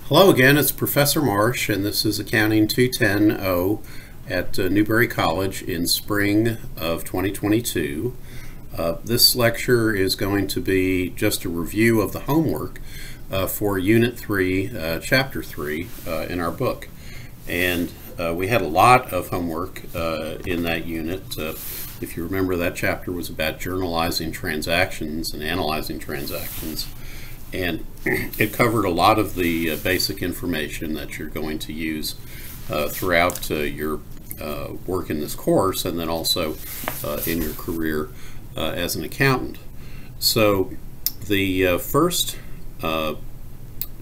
Hello again, it's Professor Marsh, and this is Accounting 210-0 at Newberry College in spring of 2022. This lecture is going to be just a review of the homework for Unit 3, Chapter 3 in our book. And we had a lot of homework in that unit. If you remember, that chapter was about journalizing transactions and analyzing transactions. And it covered a lot of the basic information that you're going to use throughout your work in this course, and then also in your career as an accountant. So the first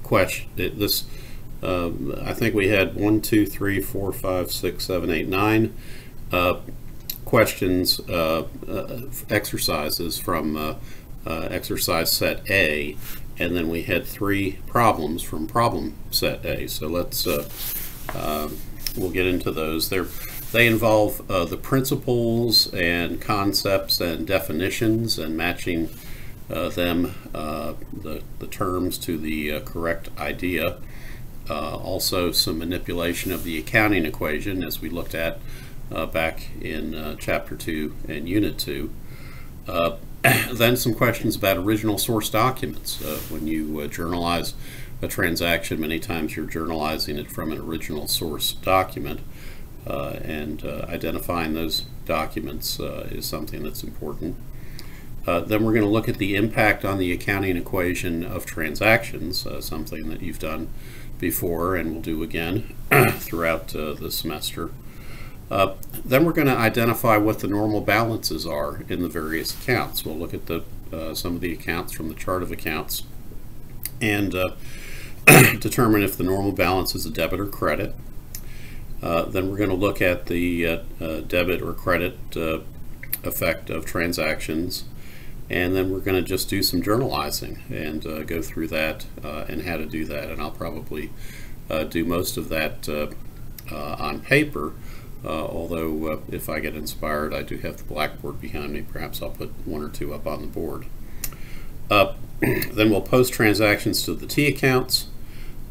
question, I think we had 1, 2, 3, 4, 5, 6, 7, 8, 9 questions, exercises from exercise set A. And then we had 3 problems from problem set A. So let's we'll get into those. They involve the principles and concepts and definitions and matching them, the terms to the correct idea. Also some manipulation of the accounting equation, as we looked at back in Chapter 2 and Unit 2. Then some questions about original source documents. When you journalize a transaction, many times you're journalizing it from an original source document, and identifying those documents is something that's important. Then we're going to look at the impact on the accounting equation of transactions, something that you've done before and will do again throughout the semester. Then we're going to identify what the normal balances are in the various accounts. We'll look at some of the accounts from the chart of accounts and determine if the normal balance is a debit or credit. Then we're going to look at the debit or credit effect of transactions, and then we're going to just do some journalizing and go through that and how to do that. And I'll probably do most of that on paper. Although if I get inspired, I do have the blackboard behind me. Perhaps I'll put 1 or 2 up on the board. Then we'll post transactions to the T accounts,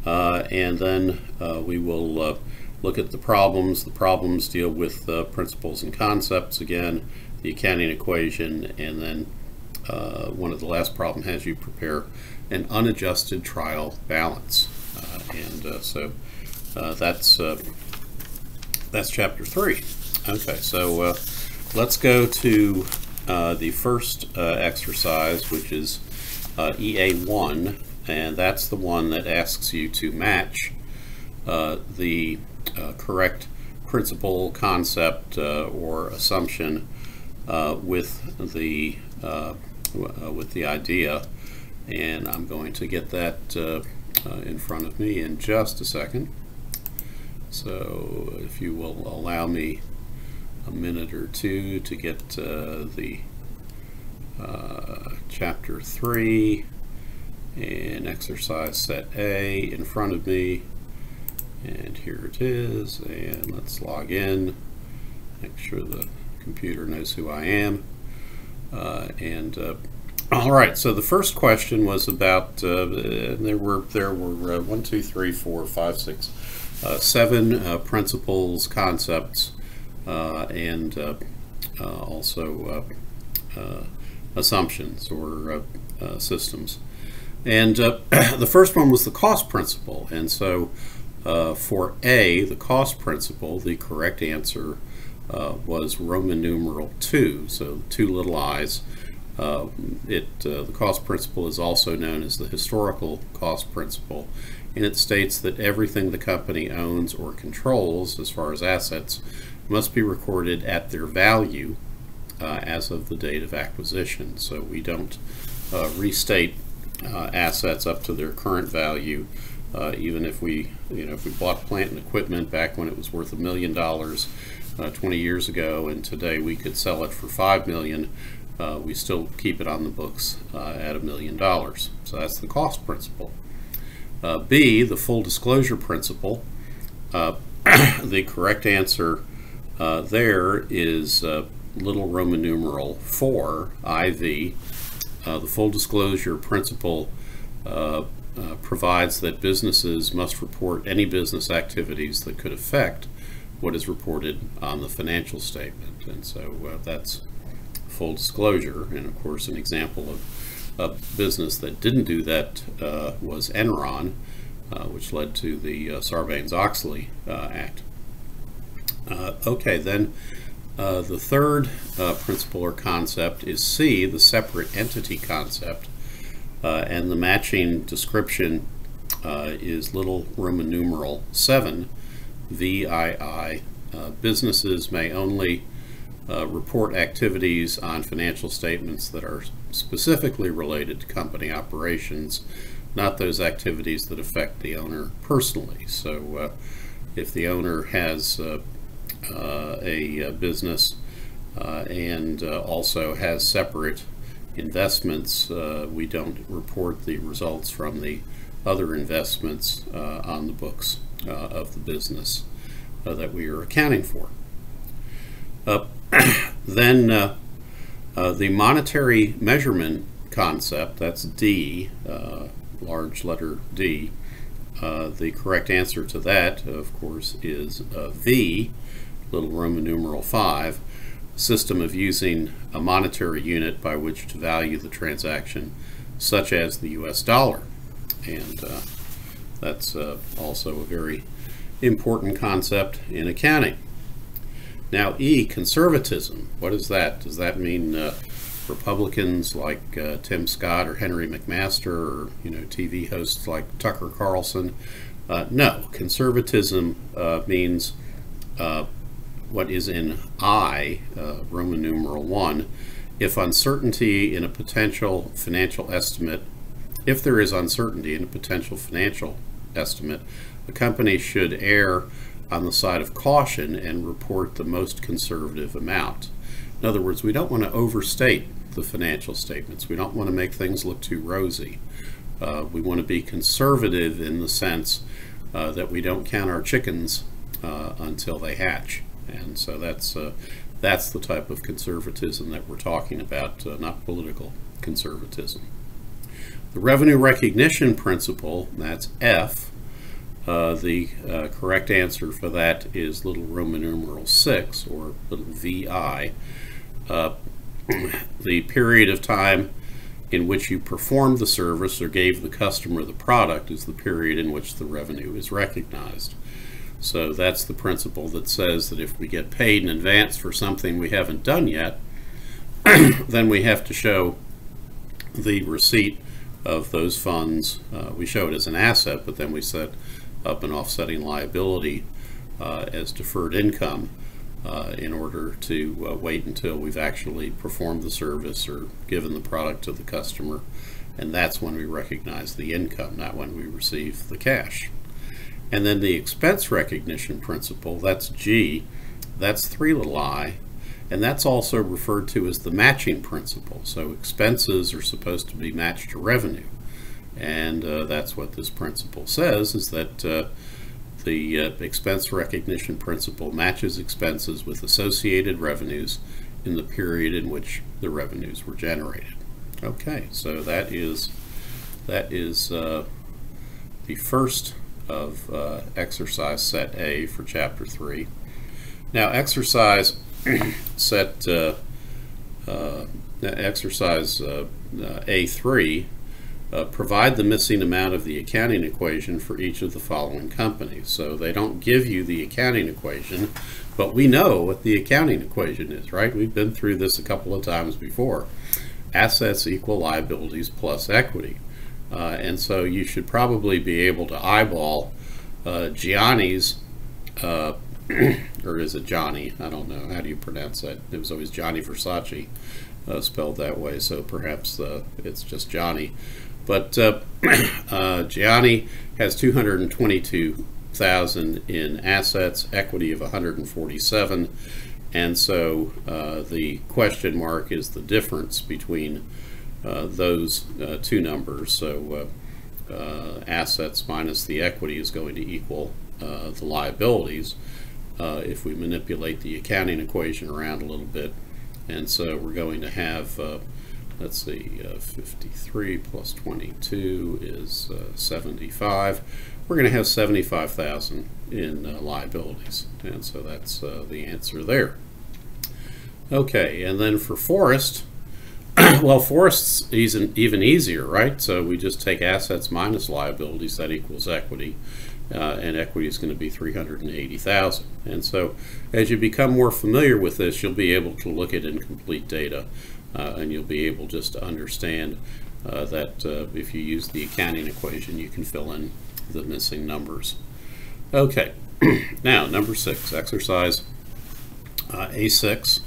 and then we will look at the problems. The problems deal with principles and concepts again, the accounting equation, and then one of the last problem has you prepare an unadjusted trial balance. So that's Chapter 3. Okay, so let's go to the first exercise, which is EA1, and that's the one that asks you to match the correct principle, concept, or assumption with the idea. And I'm going to get that in front of me in just a second. So if you will allow me a minute or 2 to get the Chapter 3 and exercise set A in front of me. And here it is, and let's log in, make sure the computer knows who I am. All right, so the first question was about, there were 1, 2, 3, 4, 5, 6, 7 principles, concepts, and also assumptions or systems. And the first one was the cost principle. And so for A, the cost principle, the correct answer was Roman numeral 2, so 2 little i's. The cost principle is also known as the historical cost principle, and it states that everything the company owns or controls as far as assets must be recorded at their value as of the date of acquisition. So we don't restate assets up to their current value, even if we bought plant and equipment back when it was worth $1 million 20 years ago, and today we could sell it for $5 million. We still keep it on the books at $1 million. So that's the cost principle. B, the full disclosure principle. The correct answer there is little Roman numeral 4, IV. The full disclosure principle provides that businesses must report any business activities that could affect what is reported on the financial statement. And so that's full disclosure. And of course, an example of a business that didn't do that was Enron, which led to the Sarbanes-Oxley Act. Okay, then the third principle or concept is C, the separate entity concept. And the matching description is little Roman numeral 7, VII. Businesses may only report activities on financial statements that are specifically related to company operations, not those activities that affect the owner personally. So if the owner has a business and also has separate investments, we don't report the results from the other investments on the books of the business that we are accounting for. Then the monetary measurement concept, that's D, large letter D. The correct answer to that, of course, is V, little Roman numeral 5, system of using a monetary unit by which to value the transaction, such as the US dollar. And that's also a very important concept in accounting. Now E, conservatism. What is that? Does that mean Republicans like Tim Scott or Henry McMaster, or TV hosts like Tucker Carlson? No, conservatism means what is in I, Roman numeral 1, if uncertainty in a potential financial estimate, if there is uncertainty in a potential financial estimate, the company should err on the side of caution and report the most conservative amount. In other words, we don't want to overstate the financial statements. We don't want to make things look too rosy. We want to be conservative in the sense that we don't count our chickens until they hatch. And so that's the type of conservatism that we're talking about, not political conservatism. The revenue recognition principle, that's F. The correct answer for that is little Roman numeral 6, or little VI. The period of time in which you performed the service or gave the customer the product is the period in which the revenue is recognized. So that's the principle that says that if we get paid in advance for something we haven't done yet, then we have to show the receipt of those funds. We show it as an asset, but then we set up an offsetting liability as deferred income in order to wait until we've actually performed the service or given the product to the customer. And that's when we recognize the income, not when we receive the cash. And then the expense recognition principle, that's G, that's 3 little I, and that's also referred to as the matching principle. So expenses are supposed to be matched to revenue. And that's what this principle says, is that the expense recognition principle matches expenses with associated revenues in the period in which the revenues were generated. Okay, so that is the first of exercise set A for chapter 3. Now exercise set exercise A3, provide the missing amount of the accounting equation for each of the following companies. So they don't give you the accounting equation, but we know what the accounting equation is, right? We've been through this a couple of times before. Assets equal liabilities plus equity. And so you should probably be able to eyeball Gianni's, or is it Johnny? I don't know. How do you pronounce that? It was always Gianni Versace spelled that way, so perhaps it's just Johnny. But Gianni has $222,000 in assets, equity of 147, and so the question mark is the difference between those two numbers. So assets minus the equity is going to equal the liabilities if we manipulate the accounting equation around a little bit. And so we're going to have let's see, 53 plus 22 is 75. We're going to have 75,000 in liabilities, and so that's the answer there. Okay, and then for Forest, well, Forest's even easier, right? So we just take assets minus liabilities, that equals equity, and equity is going to be 380,000. And so as you become more familiar with this, you'll be able to look at incomplete data, and you'll be able just to understand that if you use the accounting equation, you can fill in the missing numbers. Okay, now number 6, exercise A6.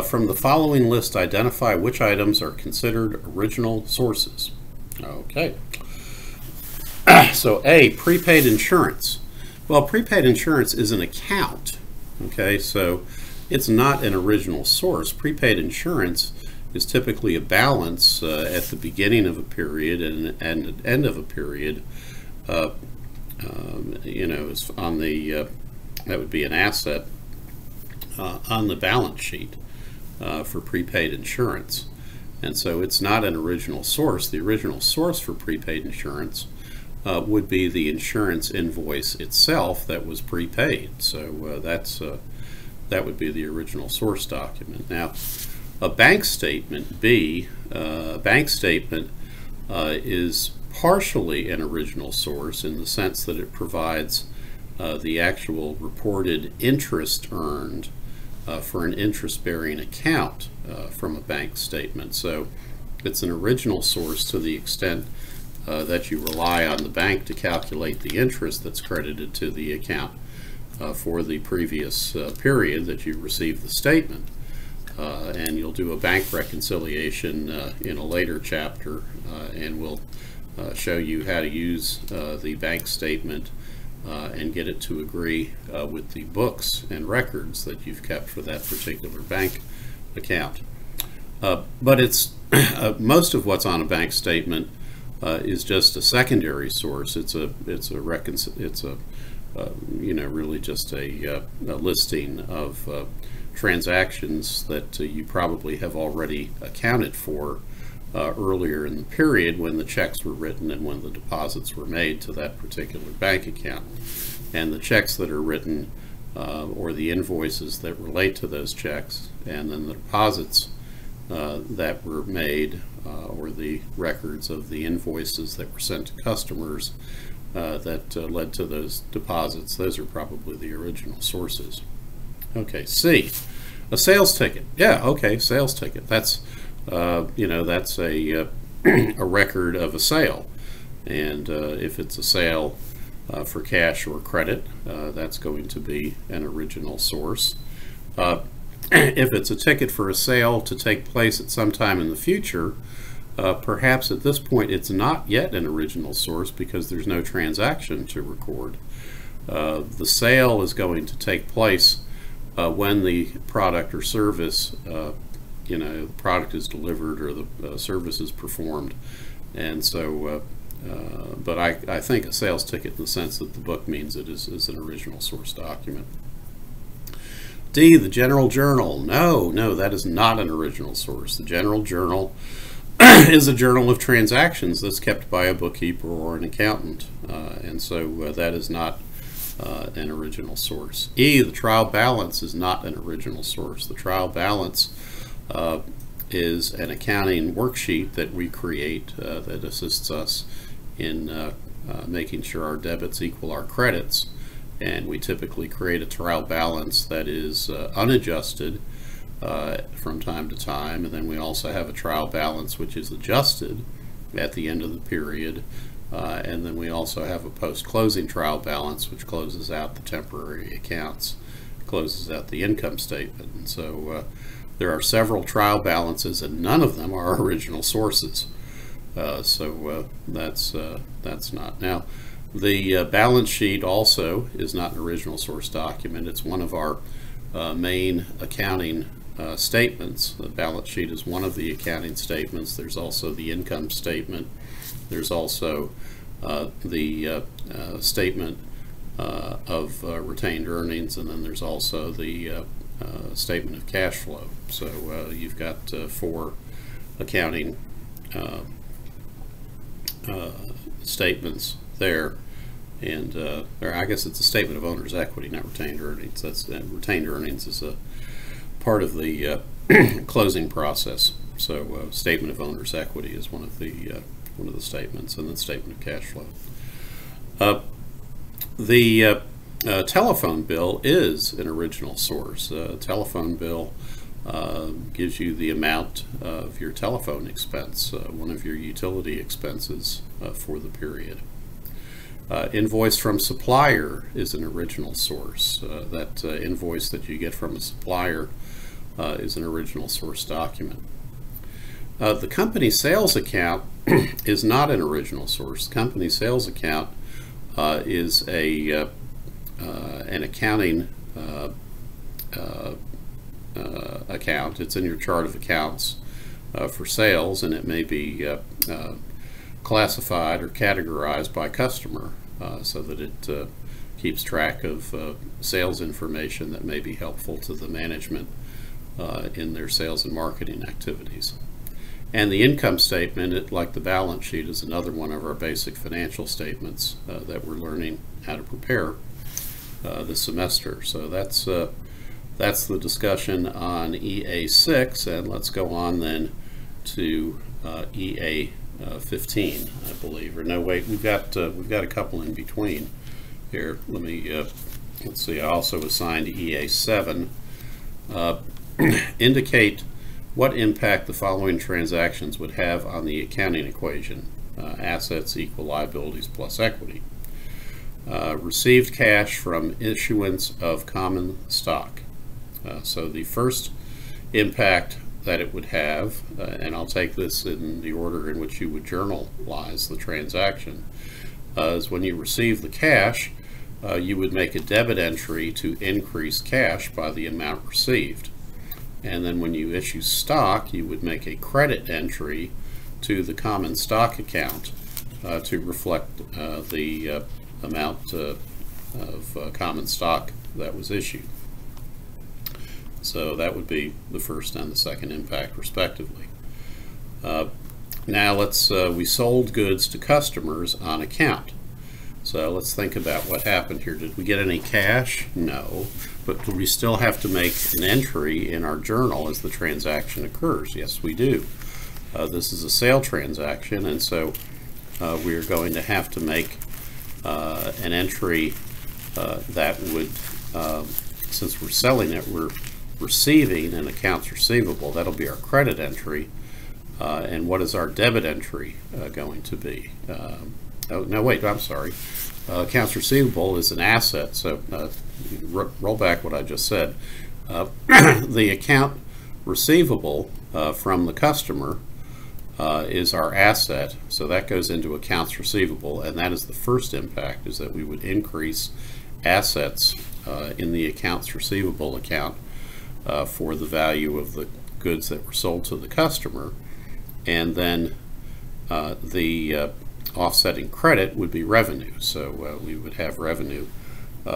From the following list, identify which items are considered original sources. Okay. So A, prepaid insurance. Well, prepaid insurance is an account. Okay, so it's not an original source. Prepaid insurance is typically a balance at the beginning of a period and at the end of a period. You know, it's on the that would be an asset on the balance sheet for prepaid insurance, and so it's not an original source. The original source for prepaid insurance would be the insurance invoice itself that was prepaid. So that would be the original source document. Now, a bank statement, B, bank statement is partially an original source in the sense that it provides the actual reported interest earned for an interest-bearing account from a bank statement. So it's an original source to the extent that you rely on the bank to calculate the interest that's credited to the account for the previous period that you received the statement. And you'll do a bank reconciliation in a later chapter, and we'll show you how to use the bank statement and get it to agree with the books and records that you've kept for that particular bank account. But it's most of what's on a bank statement is just a secondary source. It's a you know, really just a listing of transactions that you probably have already accounted for earlier in the period when the checks were written and when the deposits were made to that particular bank account. And the checks that are written or the invoices that relate to those checks, and then the deposits that were made or the records of the invoices that were sent to customers that led to those deposits, those are probably the original sources. Okay, C, a sales ticket. Yeah, okay, sales ticket. That's you know, that's a record of a sale, and if it's a sale for cash or credit, that's going to be an original source. If it's a ticket for a sale to take place at some time in the future, perhaps at this point it's not yet an original source because there's no transaction to record. The sale is going to take place when the product or service you know, the product is delivered or the service is performed. And so but I think a sales ticket, in the sense that the book means it, is an original source document. D, the general journal. No, that is not an original source. The general journal is a journal of transactions that's kept by a bookkeeper or an accountant, and so that is not an original source. E, the trial balance is not an original source. The trial balance is an accounting worksheet that we create that assists us in making sure our debits equal our credits, and we typically create a trial balance that is unadjusted from time to time, and then we also have a trial balance which is adjusted at the end of the period, and then we also have a post-closing trial balance which closes out the temporary accounts, closes out the income statement. And so there are several trial balances, and none of them are original sources. So that's not. Now, the balance sheet also is not an original source document. It's one of our main accounting statements. The balance sheet is one of the accounting statements. There's also the income statement. There's also the statement of retained earnings, and then there's also the statement of cash flow. So you've got four accounting statements there. And or I guess it's a statement of owner's equity, not retained earnings. That's retained earnings is a part of the closing process. So statement of owner's equity is one of the statements, and then statement of cash flow. The telephone bill is an original source. Telephone bill gives you the amount of your telephone expense, one of your utility expenses for the period. Invoice from supplier is an original source. That invoice that you get from a supplier is an original source document. The company sales account is not an original source. The company sales account is an accounting account. It's in your chart of accounts for sales, and it may be classified or categorized by customer so that it keeps track of sales information that may be helpful to the management in their sales and marketing activities. And the income statement, like the balance sheet, is another one of our basic financial statements that we're learning how to prepare this semester. So that's the discussion on EA6, and let's go on then to EA15, I believe. Or no, wait, we've got a couple in between here. Let me let's see. I also assigned EA7. Indicate what impact the following transactions would have on the accounting equation: assets equal liabilities plus equity. Received cash from issuance of common stock. So the first impact that it would have, and I'll take this in the order in which you would journalize the transaction, is when you receive the cash, you would make a debit entry to increase cash by the amount received. And then when you issue stock, you would make a credit entry to the common stock account to reflect the amount of common stock that was issued. So that would be the first and the second impact, respectively. Now we sold goods to customers on account. So let's think about what happened here. Did we get any cash? No. But do we still have to make an entry in our journal as the transaction occurs? Yes, we do. This is a sale transaction, and so we are going to have to make an entry that would, since we're selling it, we're receiving an accounts receivable. That'll be our credit entry. And what is our debit entry going to be? Oh, no, wait, I'm sorry. Accounts receivable is an asset, so roll back what I just said. The account receivable from the customer is our asset, so that goes into accounts receivable, and that is the first impact, is that we would increase assets in the accounts receivable account for the value of the goods that were sold to the customer, and then the offsetting credit would be revenue. So we would have revenue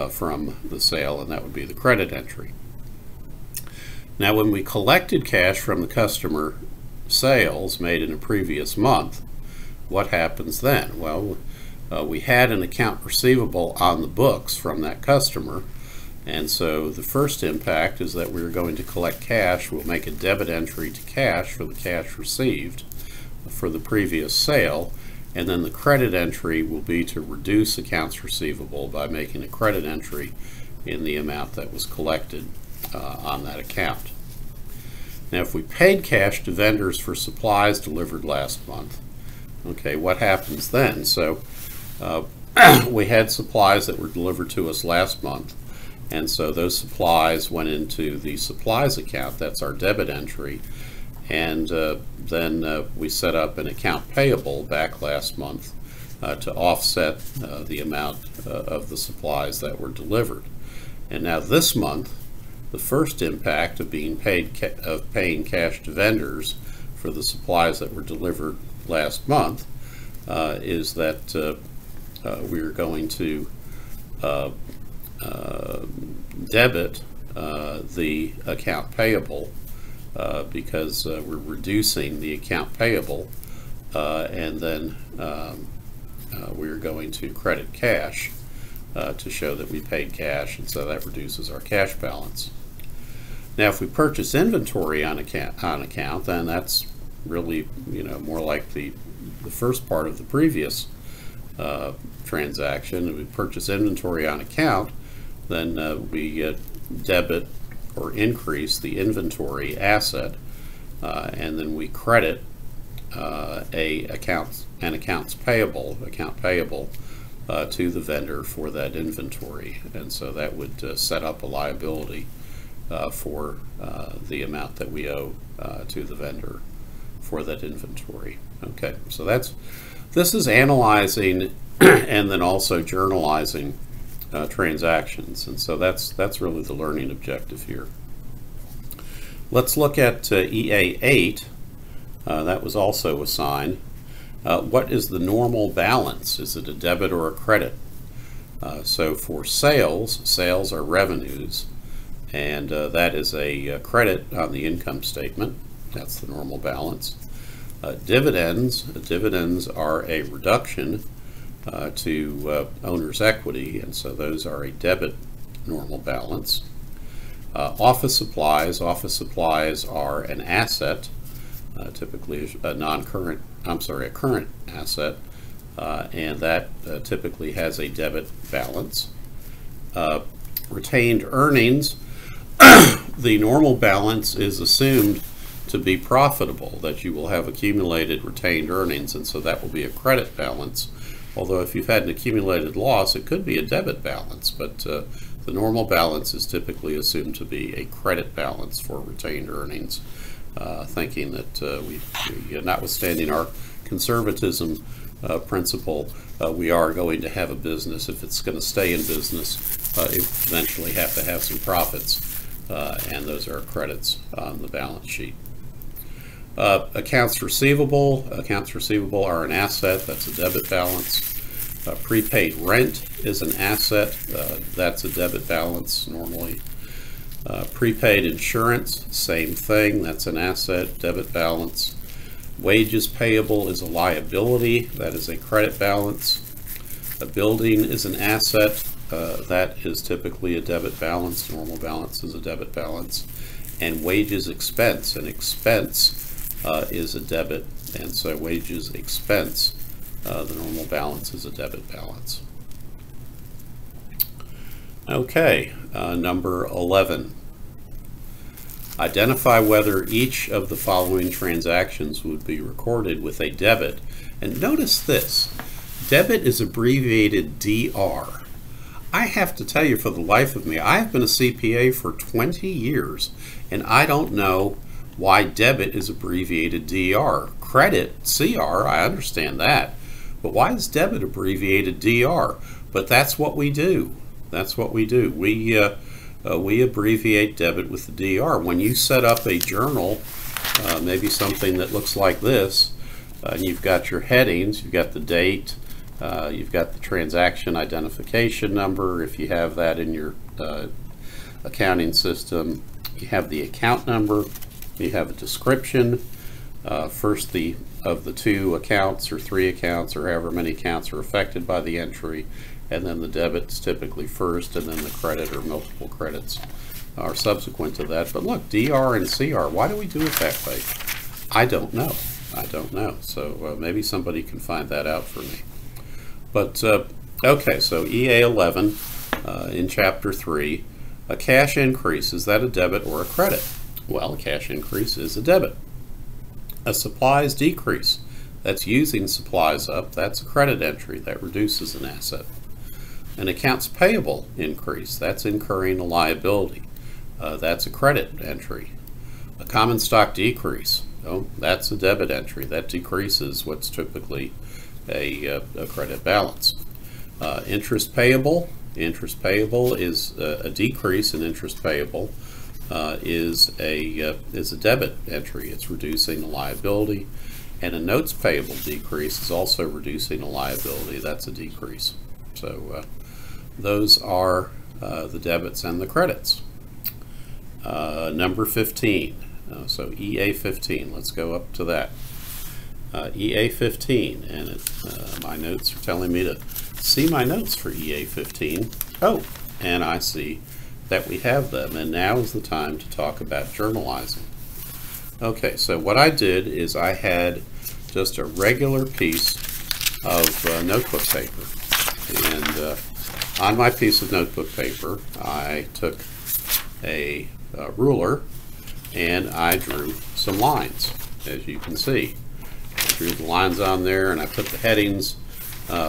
from the sale, and that would be the credit entry. Now, when we collected cash from the customer sales made in a previous month, what happens then? Well, we had an account receivable on the books from that customer, and so the first impact is that we're going to collect cash. We'll make a debit entry to cash for the cash received for the previous sale, and then the credit entry will be to reduce accounts receivable by making a credit entry in the amount that was collected on that account. Now, if we paid cash to vendors for supplies delivered last month, okay, what happens then? So we had supplies that were delivered to us last month, and so those supplies went into the supplies account. That's our debit entry. And then we set up an account payable back last month to offset the amount of the supplies that were delivered. And now this month, the first impact of paying cash to vendors for the supplies that were delivered last month is that we're going to debit the account payable because we're reducing the account payable, and then we're going to credit cash to show that we paid cash, and so that reduces our cash balance. Now, if we purchase inventory on account, then that's really, more like the first part of the previous transaction. If we purchase inventory on account, then we debit or increase the inventory asset, and then we credit an account payable to the vendor for that inventory, and so that would set up a liability for the amount that we owe to the vendor for that inventory. Okay, so this is analyzing and then also journalizing transactions, and so that's really the learning objective here. Let's look at EA 8. That was also assigned. What is the normal balance? Is it a debit or a credit? So for sales are revenues, and that is a credit on the income statement. That's the normal balance. Dividends are a reduction to owner's equity, and so those are a debit normal balance. Office supplies are an asset, typically a current asset, and that typically has a debit balance. Retained earnings, the normal balance is assumed to be profitable, that you will have accumulated retained earnings, and so that will be a credit balance. Although if you've had an accumulated loss, it could be a debit balance, but the normal balance is typically assumed to be a credit balance for retained earnings, thinking that we, notwithstanding our conservatism principle, we are going to have a business. If it's going to stay in business, it eventually have to have some profits, and those are credits on the balance sheet. Accounts receivable are an asset. That's a debit balance. Prepaid rent is an asset. That's a debit balance normally. Prepaid insurance, same thing. That's an asset, debit balance. Wages payable is a liability. That is a credit balance. A building is an asset. That is typically a debit balance. Normal balance is a debit balance. And wages expense. An expense is a debit, and so wages expense, the normal balance is a debit balance. Okay, number 11. Identify whether each of the following transactions would be recorded with a debit. And notice this, debit is abbreviated DR. I have to tell you, for the life of me, I have been a CPA for 20 years, and I don't know why debit is abbreviated DR. Credit, CR, I understand that, but why is debit abbreviated DR? But that's what we do. That's what we do. We abbreviate debit with the DR. When you set up a journal, maybe something that looks like this, and you've got your headings, you've got the date, you've got the transaction identification number, if you have that in your accounting system, you have the account number, you have a description, first of the two accounts or three accounts or however many accounts are affected by the entry, and then the debit's typically first, and then the credit or multiple credits are subsequent to that. But look, DR and CR, why do we do it that way? I don't know. So maybe somebody can find that out for me. But okay, so EA 11 in Chapter 3, a cash increase, is that a debit or a credit? Well, a cash increase is a debit. A supplies decrease, that's using supplies up, that's a credit entry, that reduces an asset. An accounts payable increase, that's incurring a liability, that's a credit entry. A common stock decrease, that's a debit entry, that decreases what's typically a credit balance. Interest payable is a decrease in interest payable. Is a debit entry. It's reducing a liability, and a notes payable decrease is also reducing a liability. That's a decrease. So those are the debits and the credits. Number 15. So EA15, let's go up to that. EA15, and my notes are telling me to see my notes for EA15. Oh, and I see that we have them, and now is the time to talk about journalizing. Okay, so what I did is I had just a regular piece of notebook paper, and on my piece of notebook paper I took a ruler and I drew some lines, as you can see. I drew the lines on there and I put the headings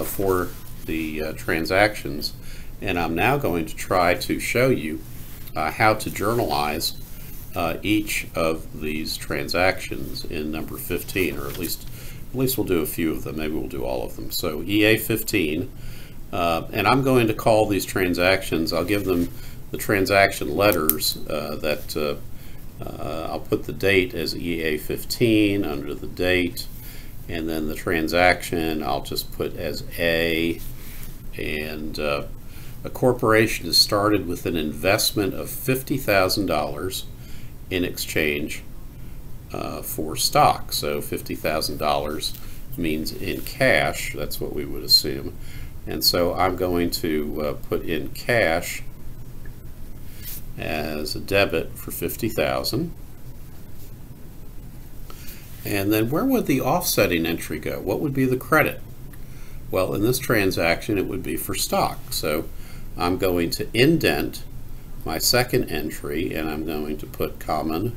for the transactions, and I'm now going to try to show you how to journalize each of these transactions in number 15, or at least we'll do a few of them. Maybe we'll do all of them. So EA15, and I'm going to call these transactions, I'll give them the transaction letters that I'll put the date as EA15 under the date, and then the transaction I'll just put as A. And a corporation is started with an investment of $50,000 in exchange for stock. So $50,000 means in cash, that's what we would assume. And so I'm going to put in cash as a debit for $50,000. And then where would the offsetting entry go? What would be the credit? Well, in this transaction it would be for stock. So I'm going to indent my second entry and I'm going to put common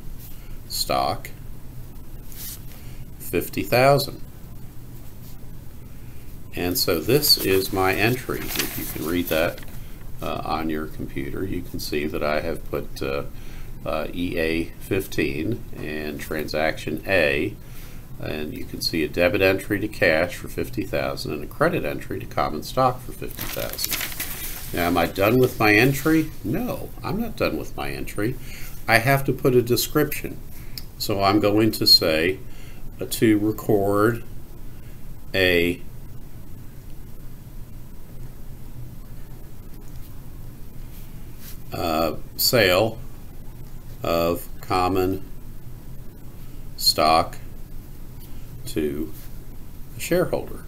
stock 50,000. And so this is my entry. If you can read that on your computer, you can see that I have put EA15 and transaction A, and you can see a debit entry to cash for 50,000 and a credit entry to common stock for 50,000. Now, am I done with my entry? No, I'm not done with my entry. I have to put a description. So I'm going to say to record a sale of common stock to a shareholder.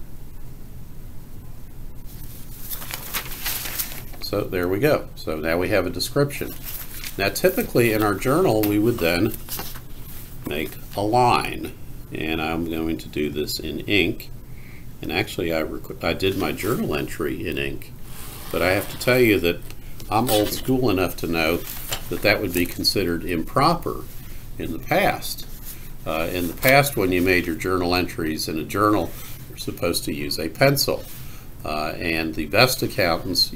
So there we go. So now we have a description. Now typically in our journal we would then make a line, and I'm going to do this in ink. And actually I did my journal entry in ink, but I have to tell you that I'm old school enough to know that that would be considered improper in the past. In the past, when you made your journal entries in a journal, you're supposed to use a pencil. And the best accountants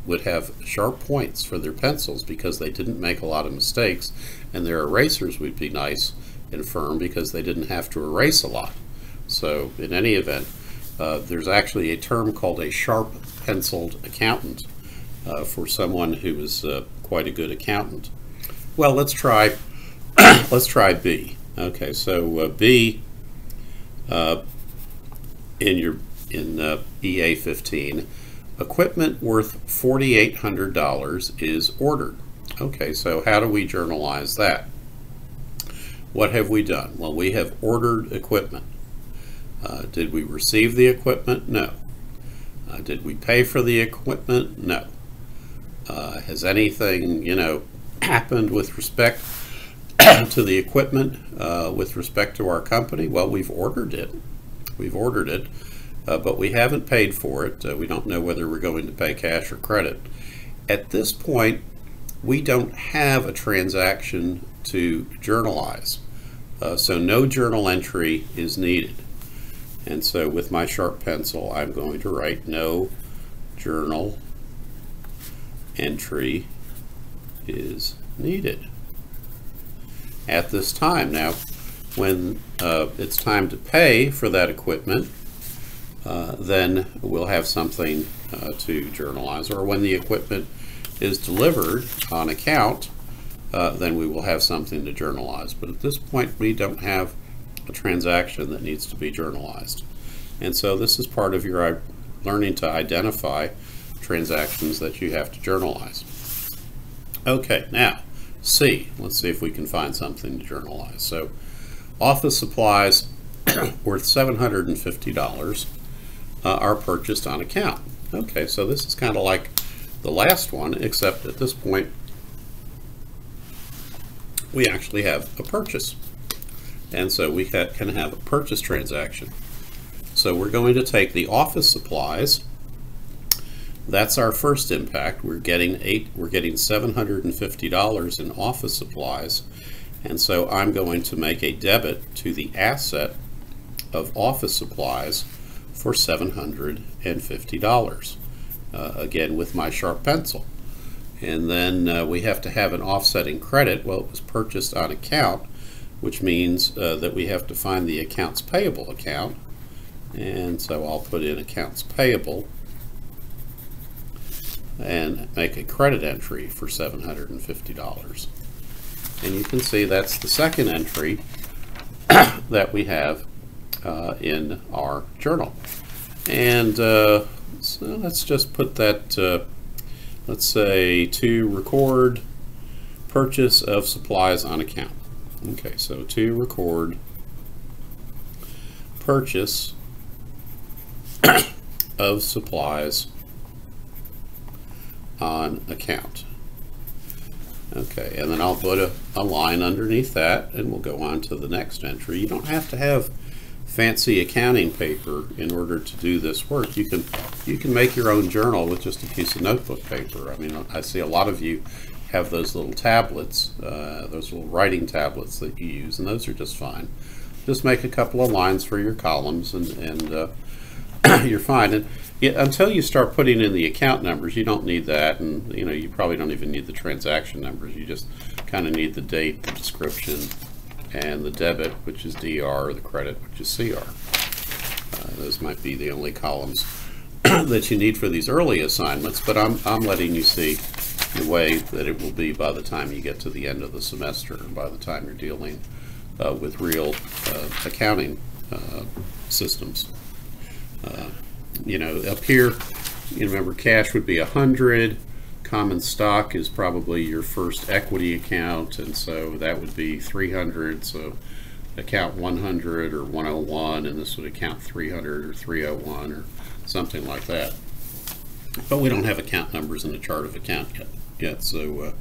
would have sharp points for their pencils because they didn't make a lot of mistakes, and their erasers would be nice and firm because they didn't have to erase a lot. So in any event, there's actually a term called a sharp penciled accountant for someone who is quite a good accountant. Well, let's try B. Okay, so B in EA15, equipment worth $4,800 is ordered. Okay, so how do we journalize that? What have we done? Well, we have ordered equipment. Did we receive the equipment? No. Did we pay for the equipment? No. Has anything, happened with respect to the equipment with respect to our company? Well, we've ordered it. But we haven't paid for it. We don't know whether we're going to pay cash or credit. At this point, we don't have a transaction to journalize. So no journal entry is needed. And so with my sharp pencil, I'm going to write no journal entry is needed at this time. Now, when it's time to pay for that equipment, then we'll have something to journalize. Or when the equipment is delivered on account, then we will have something to journalize. But at this point, we don't have a transaction that needs to be journalized. And so this is part of your learning to identify transactions that you have to journalize. Okay, now C. Let's see if we can find something to journalize. So office supplies worth $750 are purchased on account. Okay, so this is kind of like the last one, except at this point we actually have a purchase. And so we can have a purchase transaction. So we're going to take the office supplies. That's our first impact. We're getting $750 in office supplies. And so I'm going to make a debit to the asset of office supplies for $750. Again, with my sharp pencil. And then we have to have an offsetting credit. Well, it was purchased on account, which means that we have to find the accounts payable account. And so I'll put in accounts payable and make a credit entry for $750. And you can see that's the second entry that we have in our journal. And so let's just put that, let's say, to record purchase of supplies on account. Okay, so to record purchase of supplies on account. Okay, and then I'll put a line underneath that, and we'll go on to the next entry. You don't have to have fancy accounting paper in order to do this work. You can make your own journal with just a piece of notebook paper. I mean, I see a lot of you have those little tablets, those little writing tablets that you use, and those are just fine. Just make a couple of lines for your columns, and you're fine. And until you start putting in the account numbers, you don't need that, and you probably don't even need the transaction numbers. You just kind of need the date, the description, and the debit, which is DR, the credit, which is CR. Those might be the only columns that you need for these early assignments, but I'm letting you see the way that it will be by the time you get to the end of the semester, and by the time you're dealing with real accounting systems. Up here, remember, cash would be 100. Common stock is probably your first equity account, and so that would be 300. So account 100 or 101, and this would account 300 or 301 or something like that. But we don't have account numbers in the chart of account yet, so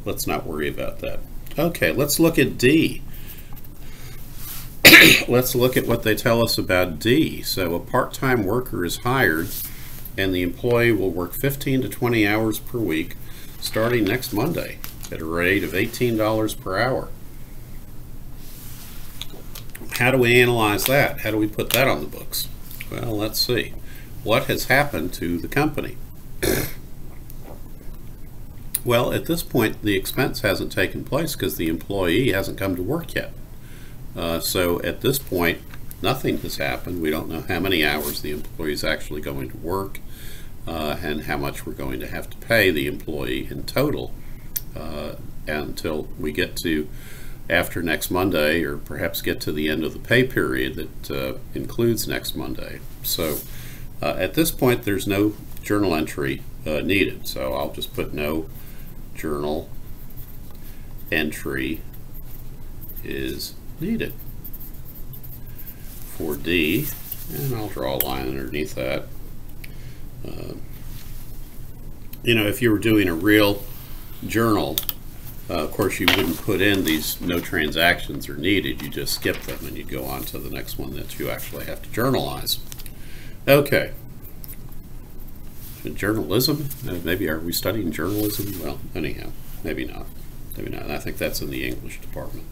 let's not worry about that. Okay, let's look at D. Let's look at what they tell us about D. So a part-time worker is hired, and the employee will work 15 to 20 hours per week starting next Monday at a rate of $18 per hour. How do we analyze that? How do we put that on the books? Well, let's see. What has happened to the company? Well, at this point, the expense hasn't taken place because the employee hasn't come to work yet. So at this point, nothing has happened. We don't know how many hours the employee is actually going to work and how much we're going to have to pay the employee in total until we get to after next Monday, or perhaps get to the end of the pay period that includes next Monday. So at this point, there's no journal entry needed. So I'll just put no journal entry is needed for D, and I'll draw a line underneath that. If you were doing a real journal, of course you wouldn't put in these no transactions are needed. You just skip them and you go on to the next one that you actually have to journalize. Okay. Journalism? Maybe are we studying journalism? Well, anyhow, maybe not. Maybe not. I think that's in the English department.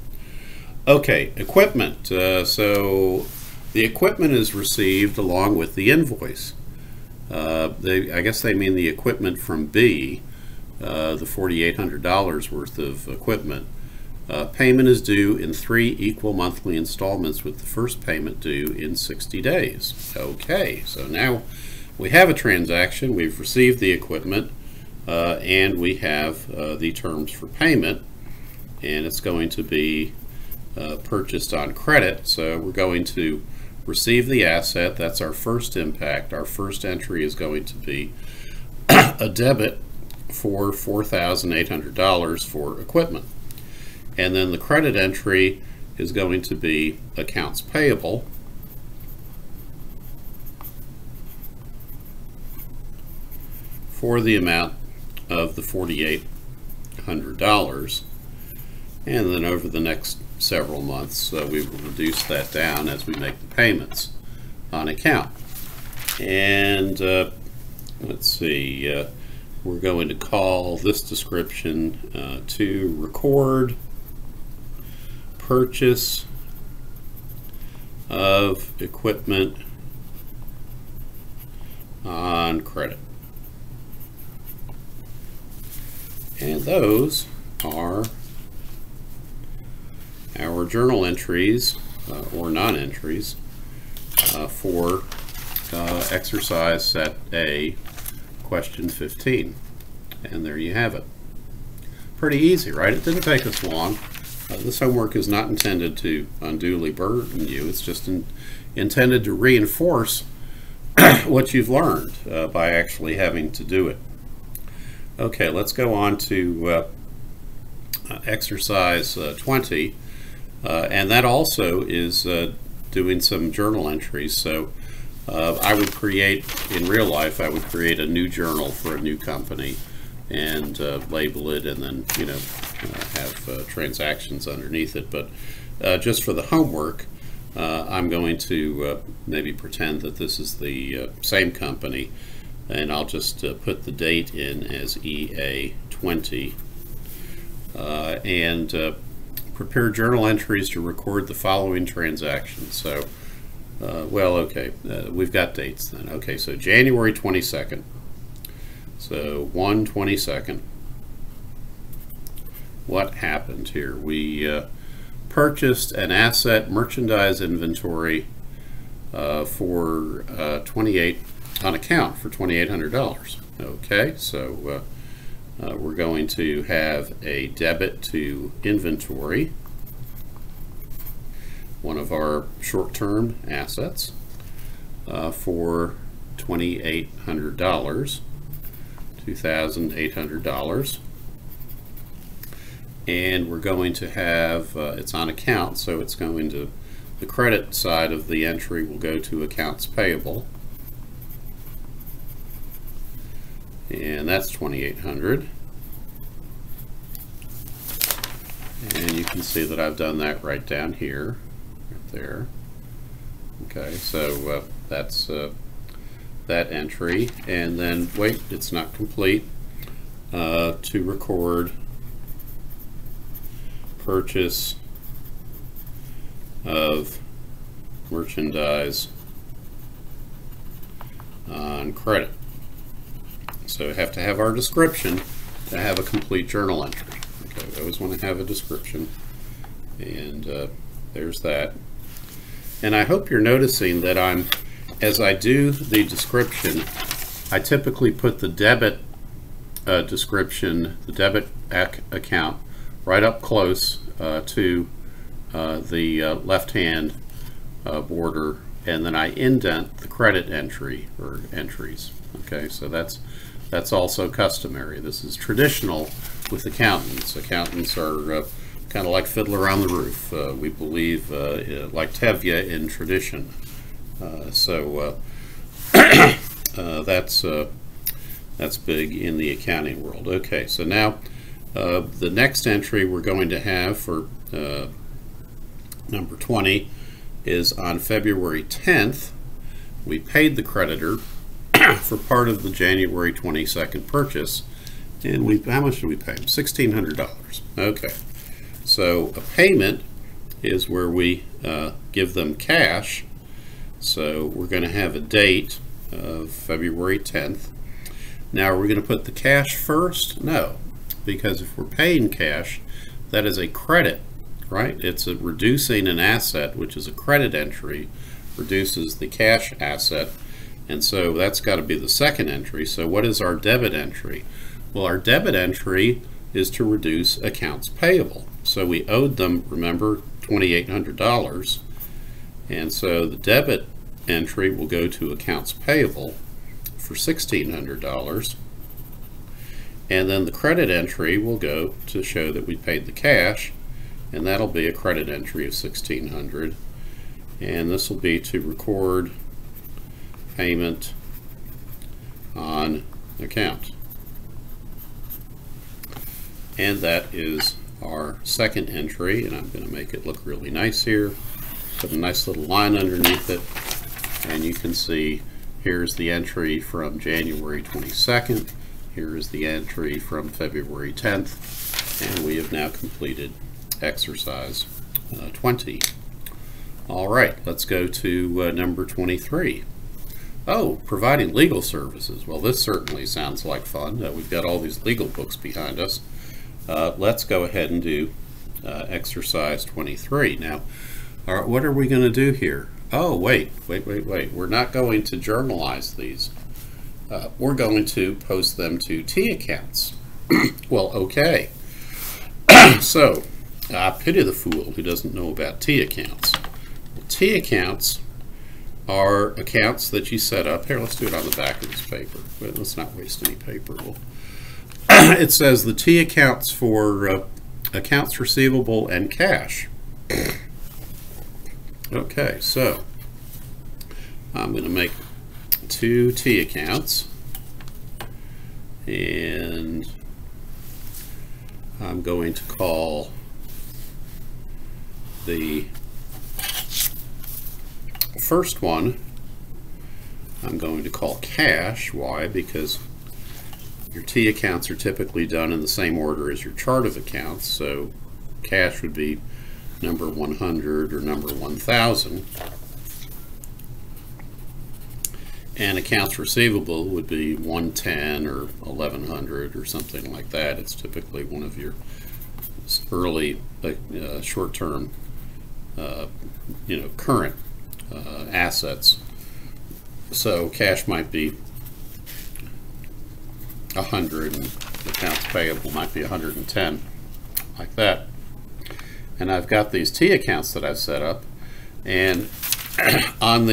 Okay, equipment. So the equipment is received along with the invoice. I guess they mean the equipment from B, the $4,800 worth of equipment. Payment is due in 3 equal monthly installments, with the first payment due in 60 days. Okay, so now we have a transaction, we've received the equipment, and we have the terms for payment, and it's going to be purchased on credit. So we're going to receive the asset. That's our first impact. Our first entry is going to be a debit for $4,800 for equipment. And then the credit entry is going to be accounts payable. For the amount of the $4,800. And then over the next several months, we will reduce that down as we make the payments on account. And let's see, we're going to call this description to record purchase of equipment on credit. And those are our journal entries or non-entries for exercise set A, question 15. And there you have it. Pretty easy, right? It didn't take us long. This homework is not intended to unduly burden you. It's just intended to reinforce what you've learned by actually having to do it. Okay, let's go on to exercise 20, and that also is doing some journal entries. So I would create, in real life, I would create a new journal for a new company and label it, and then have transactions underneath it. But just for the homework, I'm going to maybe pretend that this is the same company, and I'll just put the date in as EA20 and prepare journal entries to record the following transactions. So well, okay, we've got dates then. Okay, so January 22nd, so 1/22. What happened here? We purchased an asset merchandise inventory for on account for $2,800. Okay, so we're going to have a debit to inventory, one of our short-term assets, for $2,800, $2,800. And we're going to have, it's on account, so it's going to, the credit side of the entry will go to accounts payable. And that's $2,800. And you can see that I've done that right down here, right there. Okay, so that's that entry. And then, wait, it's not complete. To record purchase of merchandise on credit. So we have to have our description to have a complete journal entry. Okay, we always want to have a description, and there's that. And I hope you're noticing that as I do the description, I typically put the debit description, the debit account, right up close to the left-hand border, and then I indent the credit entry or entries. Okay, so that's also customary. This is traditional with accountants. Accountants are kind of like Fiddler on the Roof. We believe like Tevye in tradition. So that's big in the accounting world. Okay, so now the next entry we're going to have for number 20 is on February 10th. We paid the creditor for part of the January 22nd purchase, and how much did we pay him? $1,600. Okay, so a payment is where we give them cash. So we're going to have a date of February 10th. Now, are we going to put the cash first? No, because if we're paying cash, that is a credit, right? It's reducing an asset, which is a credit entry, reduces the cash asset, and so that's got to be the second entry. So what is our debit entry? Well, our debit entry is to reduce accounts payable. So we owed them, remember, $2,800, and so the debit entry will go to accounts payable for $1,600, and then the credit entry will go to show that we paid the cash, and that'll be a credit entry of $1,600, and this will be to record payment on account. And that is our second entry, and I'm going to make it look really nice here. Put a nice little line underneath it, and you can see here's the entry from January 22nd, here is the entry from February 10th, and we have now completed exercise 20. All right, let's go to number 23. Oh, providing legal services. Well, this certainly sounds like fun. We've got all these legal books behind us. Let's go ahead and do exercise 23. Now, what are we going to do here? Oh, wait. We're not going to journalize these. We're going to post them to T accounts. Well, okay. So, pity the fool who doesn't know about T accounts. Well, T accounts are accounts that you set up. Here, let's do it on the back of this paper. But let's not waste any paper. It says the T accounts for accounts receivable and cash. Okay, so I'm going to make 2 T accounts, and I'm going to call the first one, I'm going to call cash. Why? Because your T accounts are typically done in the same order as your chart of accounts, so cash would be number 100 or number 1000, and accounts receivable would be 110 or 1100 or something like that. It's typically one of your early short-term current assets. So cash might be 100 and accounts payable might be 110, like that. And I've got these T accounts that I've set up, and on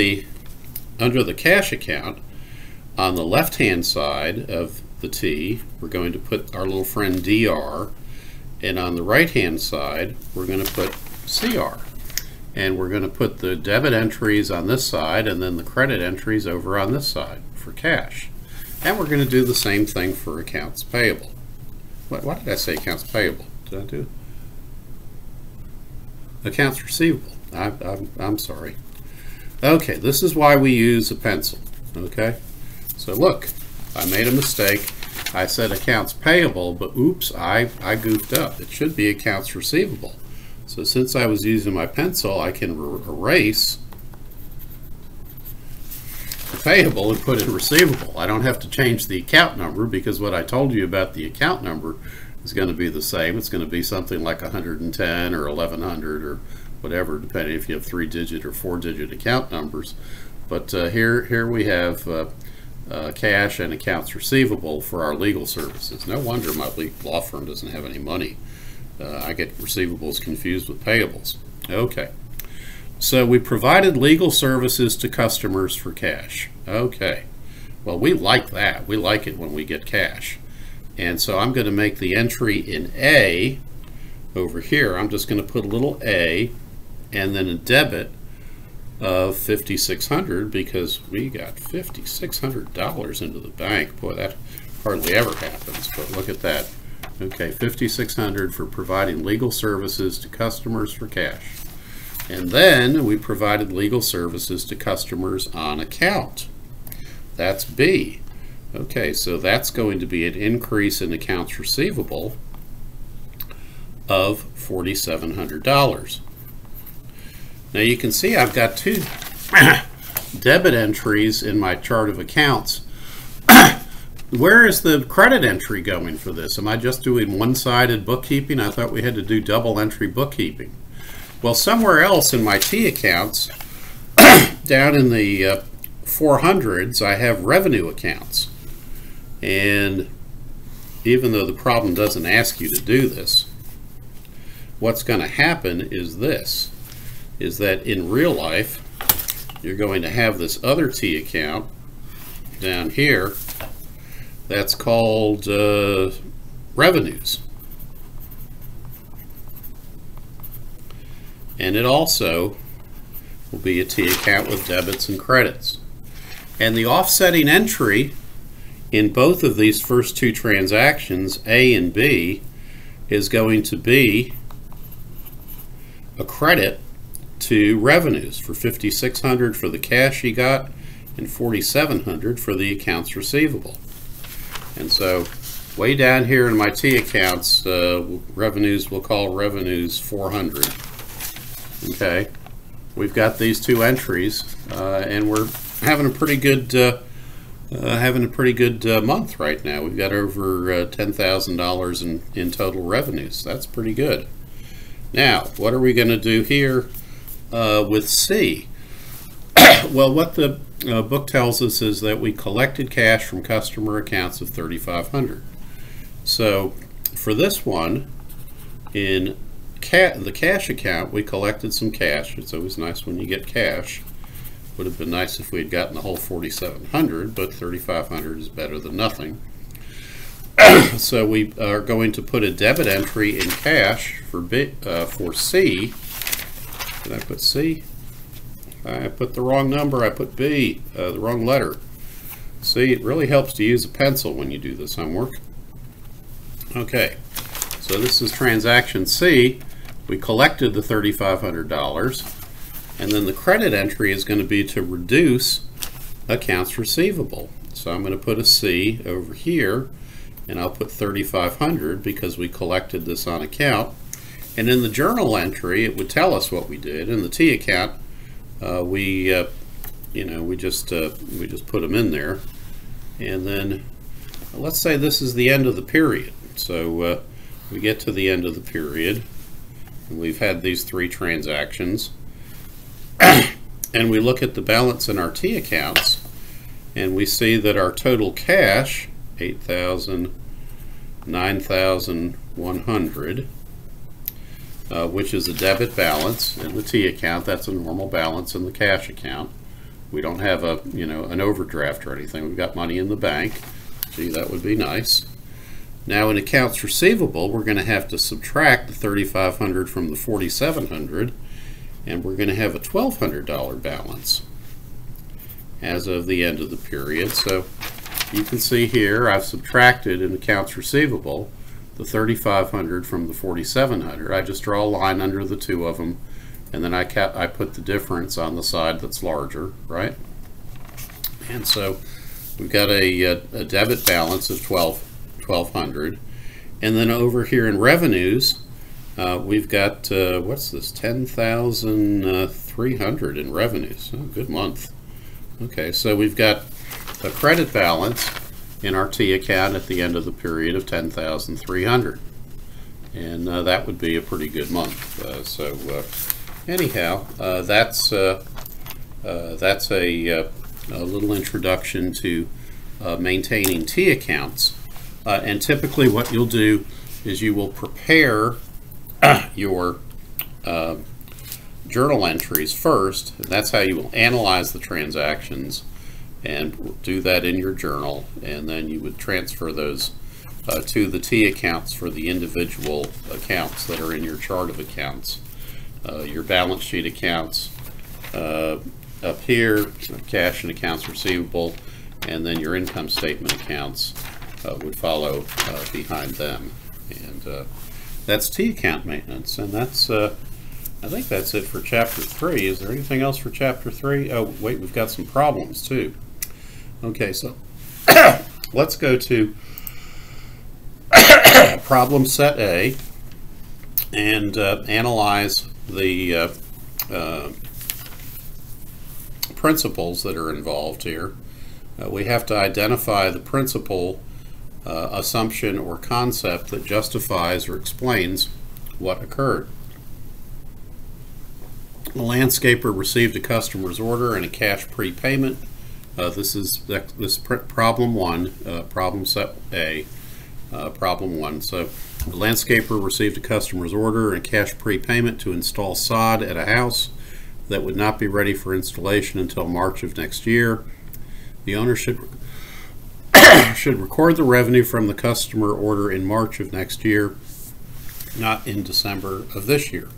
under the cash account, on the left hand side of the T, we're going to put our little friend DR, and on the right hand side we're going to put CR, and we're going to put the debit entries on this side and then the credit entries over on this side for cash. And we're going to do the same thing for accounts payable. Why did I say accounts payable? Did I do accounts receivable? I'm sorry. Okay, this is why we use a pencil. Okay, so look, I made a mistake. I said accounts payable, but oops, I goofed up. It should be accounts receivable. So since I was using my pencil, I can erase the payable and put in receivable. I don't have to change the account number, because what I told you about the account number is going to be the same. It's going to be something like 110 or 1100 or whatever, depending if you have 3-digit or 4-digit account numbers. But here we have cash and accounts receivable for our legal services. No wonder my law firm doesn't have any money. I get receivables confused with payables. Okay, so we provided legal services to customers for cash. Okay, well, we like that. We like it when we get cash. And so I'm going to make the entry in A over here. I'm just going to put a little A and then a debit of $5,600, because we got $5,600 into the bank. Boy, that hardly ever happens, but look at that. Okay, $5,600 for providing legal services to customers for cash. And then we provided legal services to customers on account. That's B. Okay, so that's going to be an increase in accounts receivable of $4,700. Now you can see I've got 2 debit entries in my chart of accounts. Where is the credit entry going for this? Am I just doing one-sided bookkeeping? I thought we had to do double entry bookkeeping. Well, somewhere else in my T accounts, down in the 400s, I have revenue accounts. And even though the problem doesn't ask you to do this, what's going to happen is this, is that in real life, you're going to have this other T account down here that's called revenues. and it also will be a T account with debits and credits. And the offsetting entry in both of these first two transactions, A and B, is going to be a credit to revenues for $5,600 for the cash you got and $4,700 for the accounts receivable. And so way down here in my T accounts, revenues, we'll call revenues 400. Okay, we've got these two entries, and we're having a pretty good month right now. We've got over $10,000 in total revenues. That's pretty good. Now, what are we going to do here with C? Well, what the book tells us is that we collected cash from customer accounts of $3,500. So for this one, in the cash account, we collected some cash. It's always nice when you get cash. Would have been nice if we had gotten the whole $4,700, but $3,500 is better than nothing. So we are going to put a debit entry in cash for C. Did I put C? I put the wrong number. I put B, the wrong letter. See, it really helps to use a pencil when you do this homework. Okay, so this is transaction C. We collected the $3,500, and then the credit entry is going to be to reduce accounts receivable. So I'm going to put a C over here, and I'll put $3,500 because we collected this on account. And in the journal entry, it would tell us what we did. In the T account, we just put them in there. And then let's say this is the end of the period. So we get to the end of the period, and we've had these three transactions. And we look at the balance in our T accounts, and we see that our total cash, $9,100, which is a debit balance in the T account. That's a normal balance in the cash account. We don't have an overdraft or anything. We've got money in the bank. Gee, that would be nice. Now in accounts receivable, we're going to have to subtract the $3,500 from the $4,700, and we're going to have a $1,200 balance as of the end of the period. So you can see here I've subtracted in accounts receivable the $3,500 from the $4,700. I just draw a line under the two of them, and then I put the difference on the side that's larger, right? And so we've got a debit balance of $1,200, and then over here in revenues, we've got what's this? $10,300 in revenues. Oh, good month. Okay, so we've got a credit balance in our T account at the end of the period of $10,300, and that would be a pretty good month. Anyhow, that's a little introduction to maintaining T accounts. And typically, what you'll do is you will prepare your journal entries first, and that's how you will analyze the transactions and do that in your journal, and then you would transfer those to the T accounts for the individual accounts that are in your chart of accounts. Your balance sheet accounts up here, cash and accounts receivable, and then your income statement accounts would follow behind them. And that's T account maintenance, and that's I think that's it for chapter 3. Is there anything else for chapter 3? Oh wait, we've got some problems too. Okay, so let's go to problem set A and analyze the principles that are involved here. We have to identify the principle, assumption, or concept that justifies or explains what occurred. The landscaper received a customer's order and a cash prepayment. This is problem 1, problem set A, problem 1. So the landscaper received a customer's order and cash prepayment to install sod at a house that would not be ready for installation until March of next year. The owner should record the revenue from the customer order in March of next year, not in December of this year.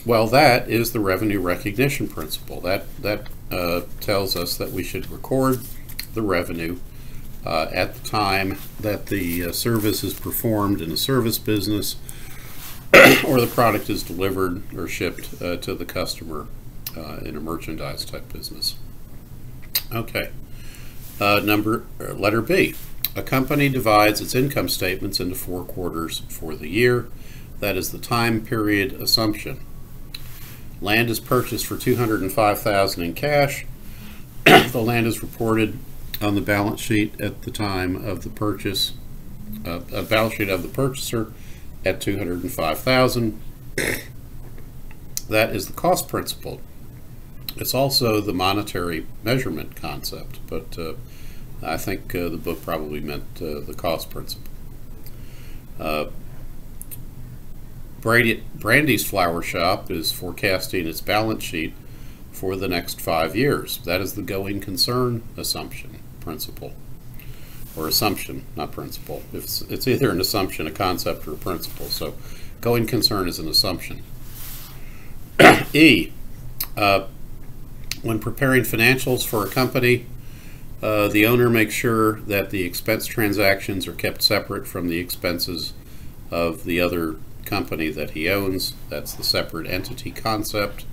Well, that is the revenue recognition principle. That tells us that we should record the revenue at the time that the service is performed in a service business or the product is delivered or shipped to the customer in a merchandise type business. Okay. Letter B. A company divides its income statements into 4 quarters for the year. That is the time period assumption. Land is purchased for $205,000 in cash. The land is reported on the balance sheet at the time of the purchase, a balance sheet of the purchaser at $205,000. That is the cost principle. It's also the monetary measurement concept, but I think the book probably meant the cost principle. Brandy's flower shop is forecasting its balance sheet for the next 5 years. That is the going concern assumption principle, or assumption, not principle. It's either an assumption, a concept, or a principle. So going concern is an assumption. E. When preparing financials for a company, the owner makes sure that the expense transactions are kept separate from the expenses of the other company that he owns. That's the separate entity concept.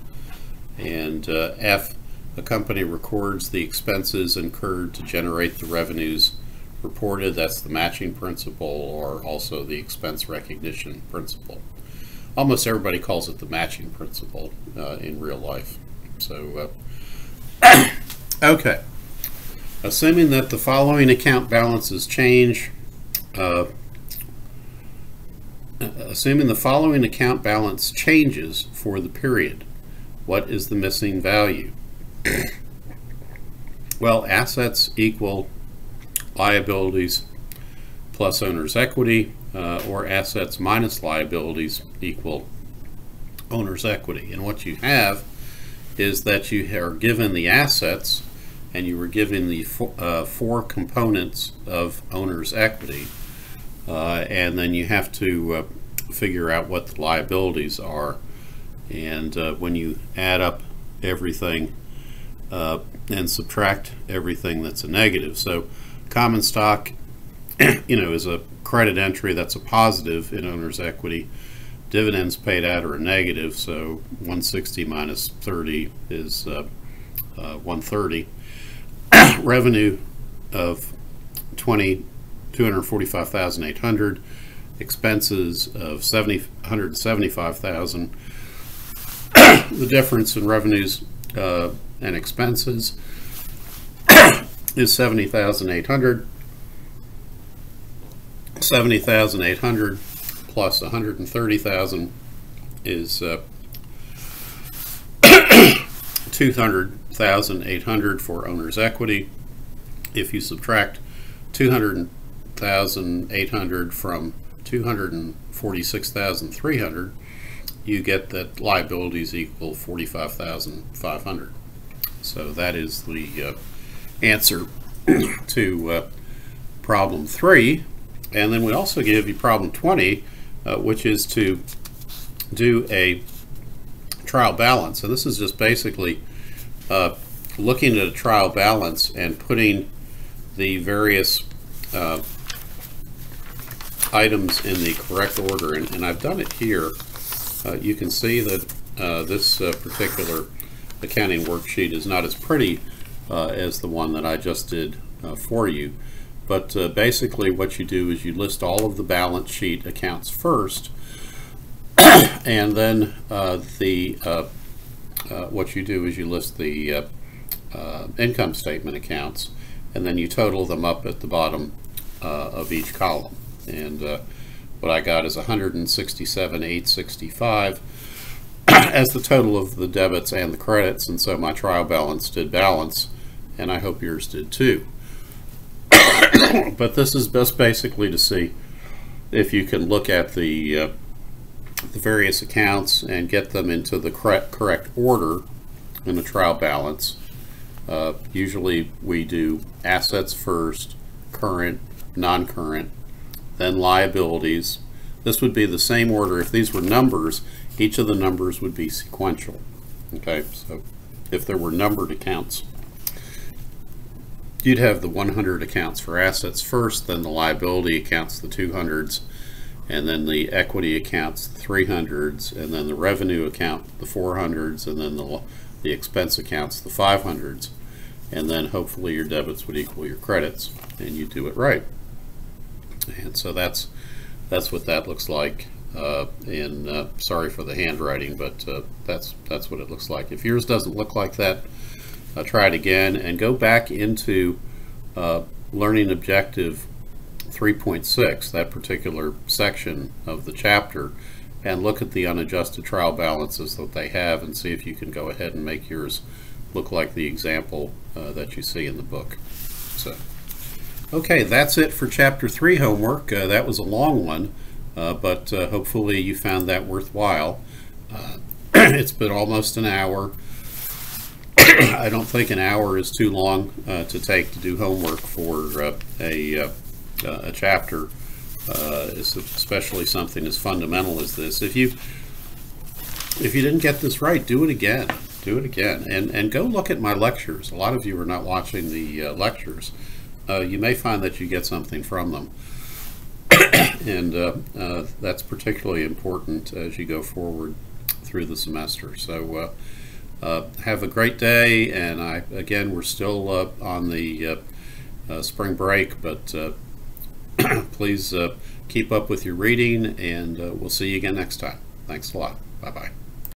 And F, a company records the expenses incurred to generate the revenues reported. That's the matching principle, or also the expense recognition principle. Almost everybody calls it the matching principle in real life. So, okay. Assuming that the following account balances change, assuming the following account balance changes for the period, what is the missing value? Well, assets equal liabilities plus owner's equity, or assets minus liabilities equal owner's equity. And what you have is that you are given the assets and you were given the 4 components of owner's equity, and then you have to figure out what the liabilities are. And when you add up everything and subtract everything that's a negative, so common stock, is a credit entry, that's a positive in owner's equity. Dividends paid out are a negative, so 160 minus 30 is 130. Revenue of $245,800. Expenses of $175,000. The difference in revenues and expenses is $70,800. $70,800 plus $130,000 is $200,800 for owner's equity. If you subtract $200,800 from $246,300, you get that liabilities equal $45,500. So that is the answer to problem 3. And then we also give you problem 20, which is to do a trial balance. And this is just basically looking at a trial balance and putting the various items in the correct order. And I've done it here. You can see that this particular accounting worksheet is not as pretty as the one that I just did for you. But basically what you do is you list all of the balance sheet accounts first, and then what you do is you list the income statement accounts, and then you total them up at the bottom of each column. And what I got is $167,865 as the total of the debits and the credits, and so my trial balance did balance, and I hope yours did too. But this is just basically to see if you can look at the various accounts and get them into the correct order in the trial balance. Usually we do assets first, current, non-current, then liabilities, this would be the same order. If these were numbers, each of the numbers would be sequential. Okay, so if there were numbered accounts, you'd have the 100 accounts for assets first, then the liability accounts, the 200s, and then the equity accounts, the 300s, and then the revenue account, the 400s, and then the expense accounts, the 500s. And then hopefully your debits would equal your credits, and you do it right. And so that's what that looks like. Sorry for the handwriting, but that's what it looks like. If yours doesn't look like that, try it again and go back into Learning Objective 3.6, that particular section of the chapter, and look at the unadjusted trial balances that they have and see if you can go ahead and make yours look like the example that you see in the book. So, okay, that's it for Chapter 3 homework. That was a long one, but hopefully you found that worthwhile. It's been almost an hour. I don't think an hour is too long to take to do homework for a chapter, especially something as fundamental as this. If you didn't get this right, do it again. Do it again, and go look at my lectures. A lot of you are not watching the lectures. You may find that you get something from them, and that's particularly important as you go forward through the semester. So have a great day, and again, we're still on the spring break, but please keep up with your reading, and we'll see you again next time. Thanks a lot. Bye-bye.